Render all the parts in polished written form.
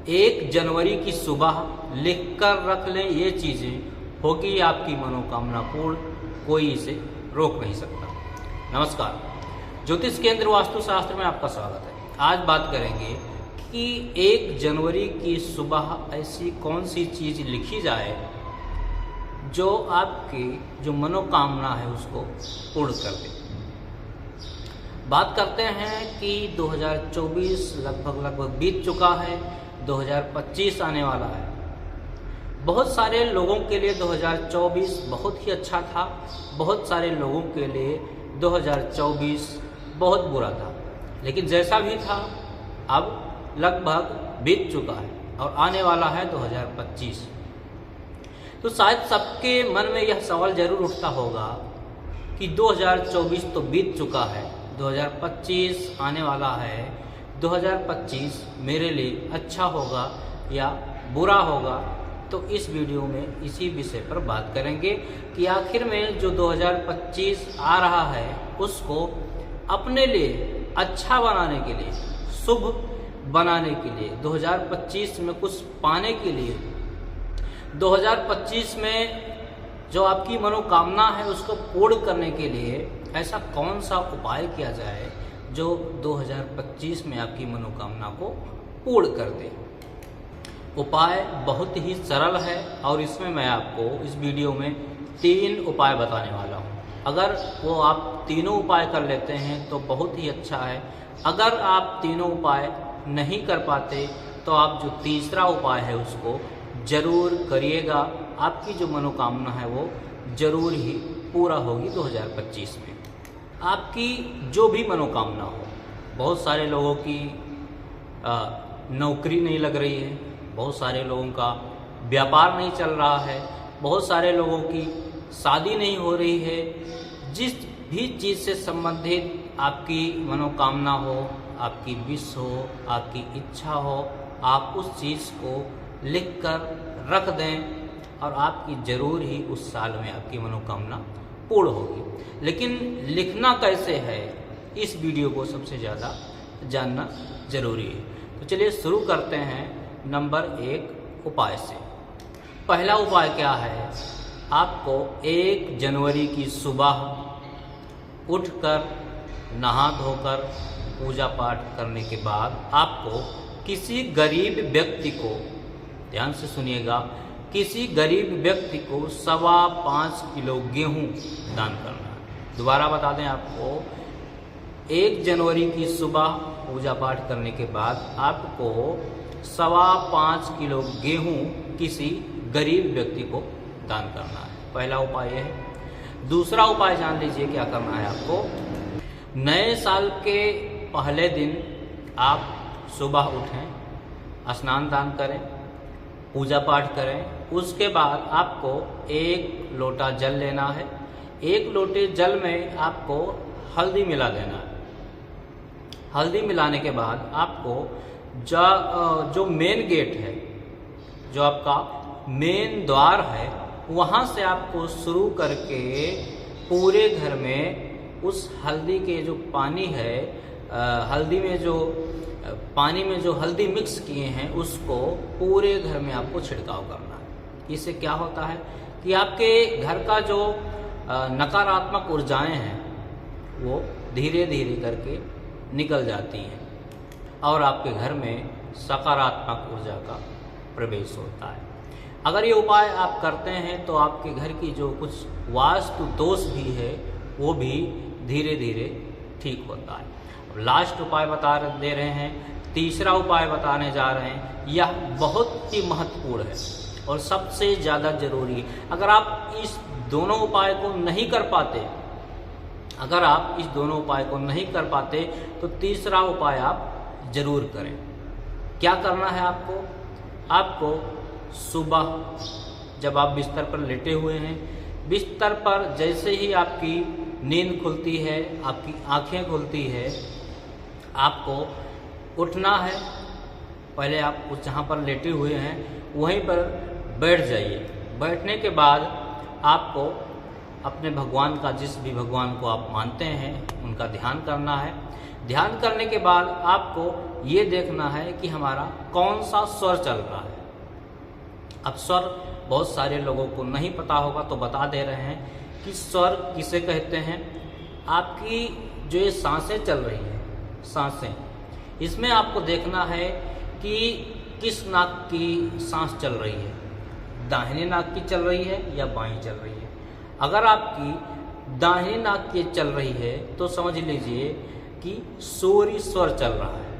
1 जनवरी की सुबह लिख कर रख लें ये चीज़ें, होगी आपकी मनोकामना पूर्ण, कोई इसे रोक नहीं सकता। नमस्कार, ज्योतिष केंद्र वास्तुशास्त्र में आपका स्वागत है। आज बात करेंगे कि 1 जनवरी की सुबह ऐसी कौन सी चीज़ लिखी जाए जो आपकी जो मनोकामना है उसको पूर्ण कर दे। बात करते हैं कि 2024 लगभग बीत चुका है, 2025 आने वाला है। बहुत सारे लोगों के लिए 2024 बहुत ही अच्छा था, बहुत सारे लोगों के लिए 2024 बहुत बुरा था। लेकिन जैसा भी था अब लगभग बीत चुका है और आने वाला है 2025। तो शायद सबके मन में यह सवाल जरूर उठता होगा कि 2024 तो बीत चुका है, 2025 आने वाला है, 2025 मेरे लिए अच्छा होगा या बुरा होगा। तो इस वीडियो में इसी विषय पर बात करेंगे कि आखिर में जो 2025 आ रहा है उसको अपने लिए अच्छा बनाने के लिए, शुभ बनाने के लिए, 2025 में कुछ पाने के लिए, 2025 में जो आपकी मनोकामना है उसको पूर्ण करने के लिए ऐसा कौन सा उपाय किया जाए जो 2025 में आपकी मनोकामना को पूर्ण कर दे। उपाय बहुत ही सरल है और इसमें मैं आपको इस वीडियो में 3 उपाय बताने वाला हूँ। अगर वो आप तीनों उपाय कर लेते हैं तो बहुत ही अच्छा है। अगर आप तीनों उपाय नहीं कर पाते तो आप जो तीसरा उपाय है उसको जरूर करिएगा। आपकी जो मनोकामना है वो जरूर ही पूरा होगी 2025 में। आपकी जो भी मनोकामना हो, बहुत सारे लोगों की नौकरी नहीं लग रही है, बहुत सारे लोगों का व्यापार नहीं चल रहा है, बहुत सारे लोगों की शादी नहीं हो रही है। जिस भी चीज़ से संबंधित आपकी मनोकामना हो, आपकी विश हो, आपकी इच्छा हो, आप उस चीज़ को लिख कर रख दें और आपकी ज़रूर ही उस साल में आपकी मनोकामना पूर्ण होगी। लेकिन लिखना कैसे है, इस वीडियो को सबसे ज़्यादा जानना जरूरी है। तो चलिए शुरू करते हैं नंबर 1 उपाय से। पहला उपाय क्या है? आपको 1 जनवरी की सुबह उठकर नहा धोकर पूजा पाठ करने के बाद आपको किसी गरीब व्यक्ति को, ध्यान से सुनिएगा, किसी गरीब व्यक्ति को 5.25 किलो गेहूं दान करना है। दोबारा बता दें आपको, 1 जनवरी की सुबह पूजा पाठ करने के बाद आपको 5.25 किलो गेहूं किसी गरीब व्यक्ति को दान करना है। पहला उपाय यह है। दूसरा उपाय जान लीजिए क्या करना है आपको। नए साल के पहले दिन आप सुबह उठें, स्नान दान करें, पूजा पाठ करें। उसके बाद आपको 1 लोटा जल लेना है। 1 लोटे जल में आपको हल्दी मिला देना है। हल्दी मिलाने के बाद आपको जो मेन गेट है, जो आपका मेन द्वार है, वहाँ से आपको शुरू करके पूरे घर में उस हल्दी के जो पानी है, हल्दी में जो पानी में जो हल्दी मिक्स किए हैं उसको पूरे घर में आपको छिड़काव करना है। इससे क्या होता है कि आपके घर का जो नकारात्मक ऊर्जाएं हैं वो धीरे धीरे करके निकल जाती हैं और आपके घर में सकारात्मक ऊर्जा का प्रवेश होता है। अगर ये उपाय आप करते हैं तो आपके घर की जो कुछ वास्तु दोष भी है वो भी धीरे धीरे ठीक होता है। लास्ट उपाय दे रहे हैं, तीसरा उपाय बताने जा रहे हैं। यह बहुत ही महत्वपूर्ण है और सबसे ज़्यादा जरूरी है। अगर आप इस दोनों उपाय को नहीं कर पाते, अगर आप इस दोनों उपाय को नहीं कर पाते तो तीसरा उपाय आप जरूर करें। क्या करना है आपको? आपको सुबह जब आप बिस्तर पर लेटे हुए हैं, बिस्तर पर जैसे ही आपकी नींद खुलती है, आपकी आंखें खुलती है, आपको उठना है। पहले आप उस जहाँ पर लेटे हुए हैं वहीं पर बैठ जाइए। बैठने के बाद आपको अपने भगवान का, जिस भी भगवान को आप मानते हैं, उनका ध्यान करना है। ध्यान करने के बाद आपको ये देखना है कि हमारा कौन सा स्वर चल रहा है। अब स्वर बहुत सारे लोगों को नहीं पता होगा तो बता दे रहे हैं कि स्वर किसे कहते हैं। आपकी जो ये सांसें चल रही हैं, सांसें, इसमें आपको देखना है कि किस नाक की सांस चल रही है, दाहिने नाक की चल रही है या बाएं चल रही है। अगर आपकी दाहिने नाक की चल रही है तो समझ लीजिए कि सूर्य स्वर चल रहा है।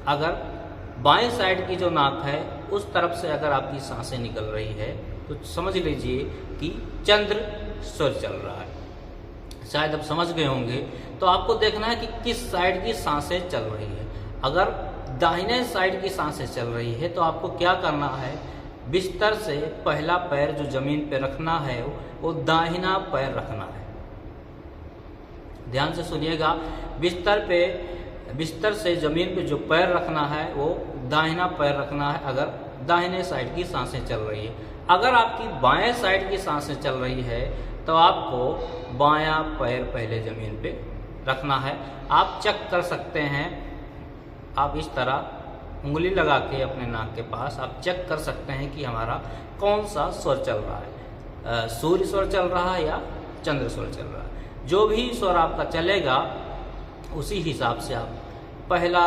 अगर बाएं साइड की जो नाक है उस तरफ से अगर आपकी सांसें निकल रही है तो समझ लीजिए कि चंद्र स्वर चल रहा है। शायद अब समझ गए होंगे। तो आपको देखना है कि किस साइड की सांसें चल रही है। अगर दाहिने साइड की सांसें चल रही है तो आपको क्या करना है, बिस्तर से पहला पैर जो जमीन पे रखना है वो दाहिना पैर रखना है। ध्यान से सुनिएगा, बिस्तर से जमीन पे जो पैर रखना है वो दाहिना पैर रखना है अगर दाहिने साइड की सांसें चल रही है। अगर आपकी बाएं साइड की सांसें चल रही है तो आपको बायां पैर पहले जमीन पे रखना है। आप चेक कर सकते हैं, आप इस तरह उंगली लगा के अपने नाक के पास आप चेक कर सकते हैं कि हमारा कौन सा स्वर चल रहा है, सूर्य स्वर चल रहा है या चंद्र स्वर चल रहा है। जो भी स्वर आपका चलेगा उसी हिसाब से आप पहला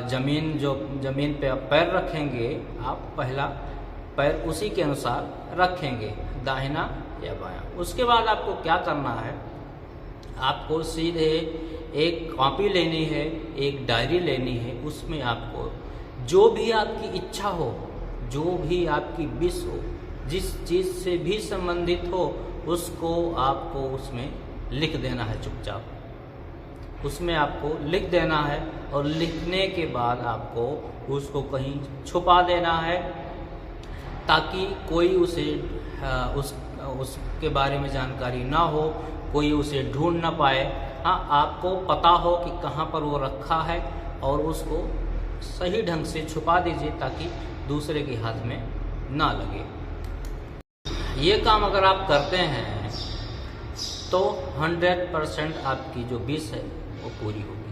जमीन पे आप पैर रखेंगे, आप पहला पैर उसी के अनुसार रखेंगे, दाहिना या बायां। उसके बाद आपको क्या करना है, आपको सीधे एक कॉपी लेनी है, एक डायरी लेनी है। उसमें आपको जो भी आपकी इच्छा हो, जो भी आपकी विश हो, जिस चीज़ से भी संबंधित हो उसको आपको उसमें लिख देना है। चुपचाप उसमें आपको लिख देना है और लिखने के बाद आपको उसको कहीं छुपा देना है ताकि कोई उसे उसके बारे में जानकारी ना हो, कोई उसे ढूंढ ना पाए। हाँ, आपको पता हो कि कहाँ पर वो रखा है और उसको सही ढंग से छुपा दीजिए ताकि दूसरे के हाथ में ना लगे। ये काम अगर आप करते हैं तो 100% आपकी जो विश है वो पूरी होगी।